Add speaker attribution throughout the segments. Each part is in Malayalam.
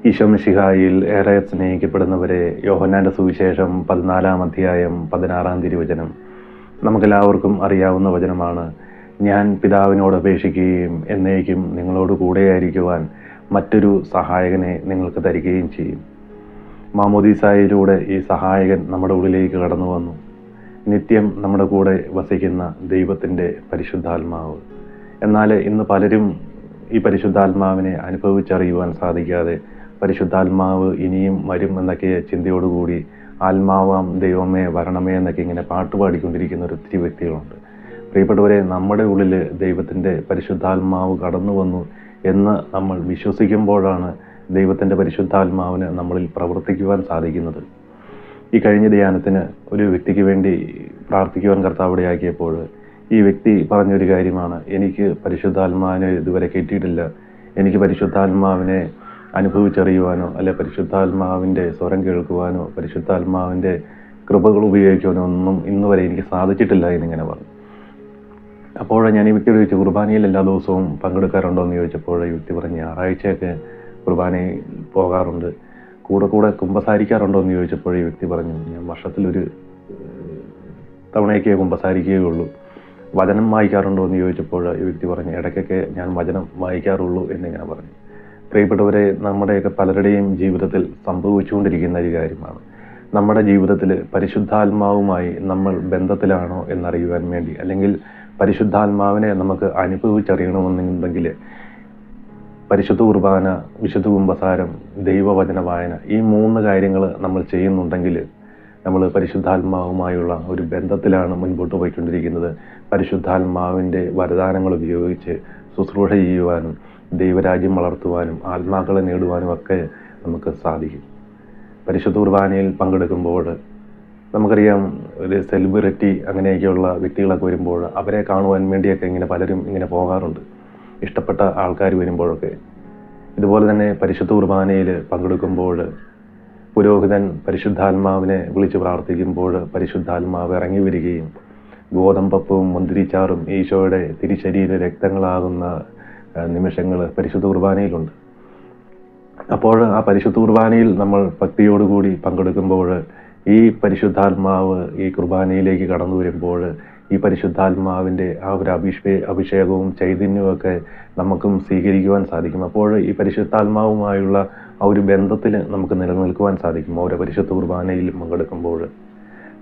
Speaker 1: ഈശോമിശിഹായിൽ ഏറെ സ്നേഹിക്കപ്പെടുന്നവരെ, യോഹന്നാന്റെ സുവിശേഷം 14 അധ്യായം 16 തിരുവചനം നമുക്കെല്ലാവർക്കും അറിയാവുന്ന വചനമാണ്. ഞാൻ പിതാവിനോട് അപേക്ഷിക്കുകയും എന്നേക്കും നിങ്ങളോട് കൂടെയായിരിക്കുവാൻ മറ്റൊരു സഹായകനെ നിങ്ങൾക്ക് തരികയും ചെയ്യും. മാമോദീസായിലൂടെ ഈ സഹായകൻ നമ്മുടെ ഉള്ളിലേക്ക് കടന്നു വന്നു. നിത്യം നമ്മുടെ കൂടെ വസിക്കുന്ന ദൈവത്തിൻ്റെ പരിശുദ്ധാത്മാവ്. എന്നാൽ ഇന്ന് പലരും ഈ പരിശുദ്ധാത്മാവിനെ അനുഭവിച്ചറിയുവാൻ സാധിക്കാതെ പരിശുദ്ധാത്മാവ് ഇനിയും വരും എന്നൊക്കെ ചിന്തയോടുകൂടി ആത്മാവാം ദൈവമേ വരണമേ എന്നൊക്കെ ഇങ്ങനെ പാട്ടുപാടിക്കൊണ്ടിരിക്കുന്ന ഒത്തിരി വ്യക്തികളുണ്ട്. പ്രിയപ്പെട്ടവരെ, നമ്മുടെ ഉള്ളിൽ ദൈവത്തിൻ്റെ പരിശുദ്ധാത്മാവ് കടന്നു വന്നു എന്ന് നമ്മൾ വിശ്വസിക്കുമ്പോഴാണ് ദൈവത്തിൻ്റെ പരിശുദ്ധാത്മാവിന് നമ്മളിൽ പ്രവർത്തിക്കുവാൻ സാധിക്കുന്നത്. ഈ കഴിഞ്ഞ ധ്യാനത്തിന് ഒരു വ്യക്തിക്ക് വേണ്ടി പ്രാർത്ഥിക്കുവാൻ കർത്താവിടെയാക്കിയപ്പോൾ ഈ വ്യക്തി പറഞ്ഞൊരു കാര്യമാണ്, എനിക്ക് പരിശുദ്ധാത്മാവിനെ ഇതുവരെ കിട്ടിയിട്ടില്ല. എനിക്ക് പരിശുദ്ധാത്മാവിനെ അനുഭവിച്ചറിയുവാനോ അല്ലെ പരിശുദ്ധാത്മാവിൻ്റെ സ്വരം കേൾക്കുവാനോ പരിശുദ്ധാത്മാവിൻ്റെ കൃപകൾ ഉപയോഗിക്കുവാനോ ഒന്നും ഇന്ന് വരെ എനിക്ക് സാധിച്ചിട്ടില്ല എന്നിങ്ങനെ പറഞ്ഞു. അപ്പോൾ ഞാൻ ഈ വ്യക്തിയോട് ചോദിച്ചു, കുർബാനയിൽ എല്ലാ ദിവസവും പങ്കെടുക്കാറുണ്ടോ എന്ന് ചോദിച്ചപ്പോൾ ഈ വ്യക്തി പറഞ്ഞു, ഞായറാഴ്ചയൊക്കെ കുർബാനയിൽ പോകാറുണ്ട്. കൂടെ കുമ്പസാരിക്കാറുണ്ടോ എന്ന് ചോദിച്ചപ്പോൾ ഈ വ്യക്തി പറഞ്ഞു, ഞാൻ വർഷത്തിലൊരു തവണയൊക്കെ കുമ്പസാരിക്കുകയുള്ളൂ. വചനം വായിക്കാറുണ്ടോ എന്ന് ചോദിച്ചപ്പോൾ ഈ വ്യക്തി പറഞ്ഞു, ഇടയ്ക്കൊക്കെ ഞാൻ വചനം വായിക്കാറുള്ളൂ എന്നിങ്ങനെ പറഞ്ഞു. പ്രിയപ്പെട്ടവരെ, നമ്മുടെയൊക്കെ പലരുടെയും ജീവിതത്തിൽ സംഭവിച്ചുകൊണ്ടിരിക്കുന്ന ഒരു കാര്യമാണ്. നമ്മുടെ ജീവിതത്തിൽ പരിശുദ്ധാത്മാവുമായി നമ്മൾ ബന്ധത്തിലാണോ എന്നറിയുവാൻ വേണ്ടി, അല്ലെങ്കിൽ പരിശുദ്ധാത്മാവിനെ നമുക്ക് അനുഭവിച്ചറിയണമെന്നുണ്ടെങ്കിൽ പരിശുദ്ധ കുർബാന, വിശുദ്ധ കുമ്പസാരം, ദൈവവചന വായന, ഈ 3 കാര്യങ്ങൾ നമ്മൾ ചെയ്യുന്നുണ്ടെങ്കിൽ നമ്മൾ പരിശുദ്ധാത്മാവുമായുള്ള ഒരു ബന്ധത്തിലാണ് മുൻപോട്ട് പോയിക്കൊണ്ടിരിക്കുന്നത്. പരിശുദ്ധാത്മാവിൻ്റെ വരദാനങ്ങൾ ഉപയോഗിച്ച് ശുശ്രൂഷ ചെയ്യുവാനും ദൈവരാജ്യം വളർത്തുവാനും ആത്മാക്കളെ നേടുവാനും ഒക്കെ നമുക്ക് സാധിക്കും. പരിശുദ്ധ കുർബാനയിൽ പങ്കെടുക്കുമ്പോൾ നമുക്കറിയാം, ഒരു സെലിബ്രിറ്റി അങ്ങനെയൊക്കെയുള്ള വ്യക്തികളൊക്കെ വരുമ്പോൾ അവരെ കാണുവാൻ വേണ്ടിയൊക്കെ ഇങ്ങനെ പലരും ഇങ്ങനെ പോകാറുണ്ട്, ഇഷ്ടപ്പെട്ട ആൾക്കാർ വരുമ്പോഴൊക്കെ. ഇതുപോലെ തന്നെ പരിശുദ്ധ കുർബാനയിൽ പങ്കെടുക്കുമ്പോൾ പുരോഹിതൻ പരിശുദ്ധാത്മാവിനെ വിളിച്ച് പ്രാർത്ഥിക്കുമ്പോൾ പരിശുദ്ധാത്മാവ് ഇറങ്ങി വരികയും ഗോതമ്പപ്പവും മുന്തിരിച്ചാറും ഈശോയുടെ തിരുശരീര രക്തങ്ങളാകുന്ന നിമിഷങ്ങൾ പരിശുദ്ധ കുർബാനയിലുണ്ട്. അപ്പോൾ ആ പരിശുദ്ധ കുർബാനയിൽ നമ്മൾ ഭക്തിയോടുകൂടി പങ്കെടുക്കുമ്പോൾ ഈ പരിശുദ്ധാത്മാവ് ഈ കുർബാനയിലേക്ക് കടന്നു വരുമ്പോൾ ഈ പരിശുദ്ധാത്മാവിൻ്റെ ആ ഒരു അഭിഷേകവും ചൈതന്യവും ഒക്കെ നമുക്കും സ്വീകരിക്കുവാൻ സാധിക്കും. അപ്പോൾ ഈ പരിശുദ്ധാത്മാവുമായുള്ള ആ ഒരു ബന്ധത്തിൽ നമുക്ക് നിലനിൽക്കുവാൻ സാധിക്കും ഓരോ പരിശുദ്ധ കുർബാനയിൽ പങ്കെടുക്കുമ്പോൾ.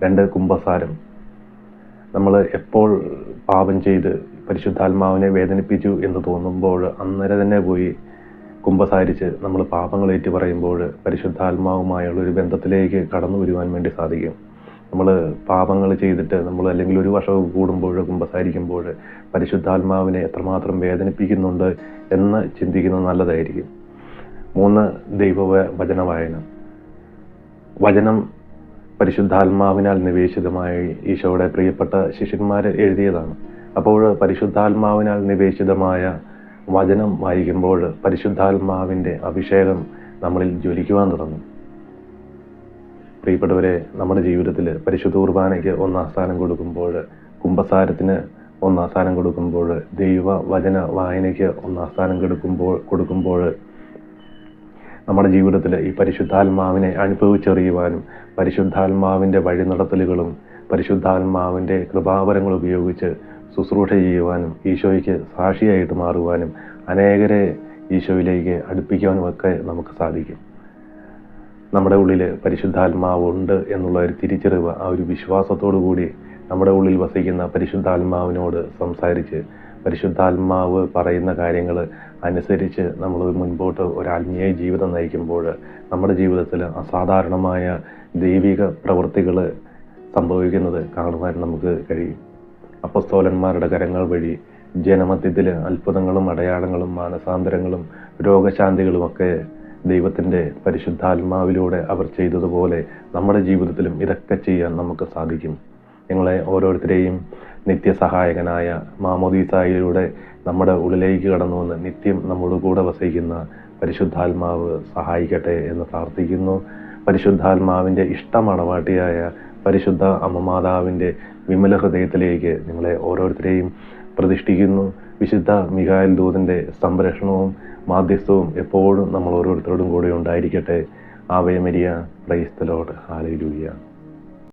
Speaker 1: 2, കുമ്പസാരം. നമ്മൾ എപ്പോൾ പാപം ചെയ്ത് പരിശുദ്ധാത്മാവിനെ വേദനിപ്പിച്ചു എന്ന് തോന്നുമ്പോൾ അന്നേരം തന്നെ പോയി കുമ്പസാരിച്ച് നമ്മൾ പാപങ്ങൾ ഏറ്റു പറയുമ്പോൾ പരിശുദ്ധാത്മാവുമായുള്ളൊരു ബന്ധത്തിലേക്ക് കടന്നു വരുവാൻ വേണ്ടി സാധിക്കും. നമ്മൾ പാപങ്ങൾ ചെയ്തിട്ട് നമ്മൾ അല്ലെങ്കിൽ ഒരു വർഷം കൂടുമ്പോൾ കുമ്പസാരിക്കുമ്പോൾ പരിശുദ്ധാത്മാവിനെ എത്രമാത്രം വേദനിപ്പിക്കുന്നുണ്ട് എന്ന് ചിന്തിക്കുന്നത് നല്ലതായിരിക്കും. 3, ദൈവവചന വായന. വചനം പരിശുദ്ധാത്മാവിനാൽ നിവേശിതമായി ഈശോയുടെ പ്രിയപ്പെട്ട ശിഷ്യന്മാർ എഴുതിയതാണ്. അപ്പോൾ പരിശുദ്ധാത്മാവിനാൽ നിവേശിതമായ വചനം വായിക്കുമ്പോൾ പരിശുദ്ധാത്മാവിൻ്റെ അഭിഷേകം നമ്മളിൽ ജ്വലിക്കുവാൻ തുടങ്ങും. പ്രിയപ്പെട്ടവരെ, നമ്മുടെ ജീവിതത്തിൽ പരിശുദ്ധ കുർബാനയ്ക്ക് 1 സ്ഥാനം കൊടുക്കുമ്പോൾ, കുമ്പസാരത്തിന് 1 സ്ഥാനം കൊടുക്കുമ്പോൾ, ദൈവവചന വായനയ്ക്ക് 1 സ്ഥാനം കൊടുക്കുമ്പോൾ നമ്മുടെ ജീവിതത്തിൽ ഈ പരിശുദ്ധാത്മാവിനെ അനുഭവിച്ചറിയുവാനും പരിശുദ്ധാത്മാവിൻ്റെ വഴിനടത്തലുകളും പരിശുദ്ധാത്മാവിൻ്റെ കൃപാവരങ്ങൾ ഉപയോഗിച്ച് ശുശ്രൂഷ ചെയ്യുവാനും ഈശോയ്ക്ക് സാക്ഷിയായിട്ട് മാറുവാനും അനേകരെ ഈശോയിലേക്ക് അടുപ്പിക്കുവാനും ഒക്കെ നമുക്ക് സാധിക്കും. നമ്മുടെ ഉള്ളിൽ പരിശുദ്ധാത്മാവുണ്ട് എന്നുള്ള ഒരു തിരിച്ചറിവ്, ആ ഒരു വിശ്വാസത്തോടു കൂടി നമ്മുടെ ഉള്ളിൽ വസിക്കുന്ന പരിശുദ്ധാത്മാവിനോട് സംസാരിച്ച് പരിശുദ്ധാത്മാവ് പറയുന്ന കാര്യങ്ങൾ അനുസരിച്ച് നമ്മൾ മുൻപോട്ട് ഒരു ആത്മീയ ജീവിതം നയിക്കുമ്പോൾ നമ്മുടെ ജീവിതത്തിൽ അസാധാരണമായ ദൈവിക പ്രവൃത്തികൾ സംഭവിക്കുന്നത് കാണുവാൻ നമുക്ക് കഴിയും. അപ്പസ്തോലന്മാരുടെ കരങ്ങൾ വഴി ജനമധ്യത്തിൽ അത്ഭുതങ്ങളും അടയാളങ്ങളും മാനസാന്തരങ്ങളും രോഗശാന്തികളുമൊക്കെ ദൈവത്തിൻ്റെ പരിശുദ്ധാത്മാവിലൂടെ അവർ ചെയ്തതുപോലെ നമ്മുടെ ജീവിതത്തിലും ഇതൊക്കെ ചെയ്യാൻ നമുക്ക് സാധിക്കും. നിങ്ങളെ ഓരോരുത്തരെയും നിത്യസഹായകനായ മാമോദീസായിലൂടെ നമ്മുടെ ഉള്ളിലേക്ക് കടന്നു വന്ന് നിത്യം നമ്മുടെ കൂടെ വസിക്കുന്ന പരിശുദ്ധാത്മാവ് സഹായിക്കട്ടെ എന്ന് പ്രാർത്ഥിക്കുന്നു. പരിശുദ്ധാത്മാവിൻ്റെ ഇഷ്ടമണവാട്ടിയായ പരിശുദ്ധ അമ്മ മാതാവിൻ്റെ വിമല ഹൃദയത്തിലേക്ക് നിങ്ങളെ ഓരോരുത്തരെയും പ്രതിഷ്ഠിക്കുന്നു. വിശുദ്ധ മിഖായേൽ ദൂതൻ്റെ സംരക്ഷണവും മാധ്യസ്ഥവും എപ്പോഴും നമ്മൾ ഓരോരുത്തരോടും കൂടെ ഉണ്ടായിരിക്കട്ടെ. Ave Maria. Praise the Lord. Hallelujah.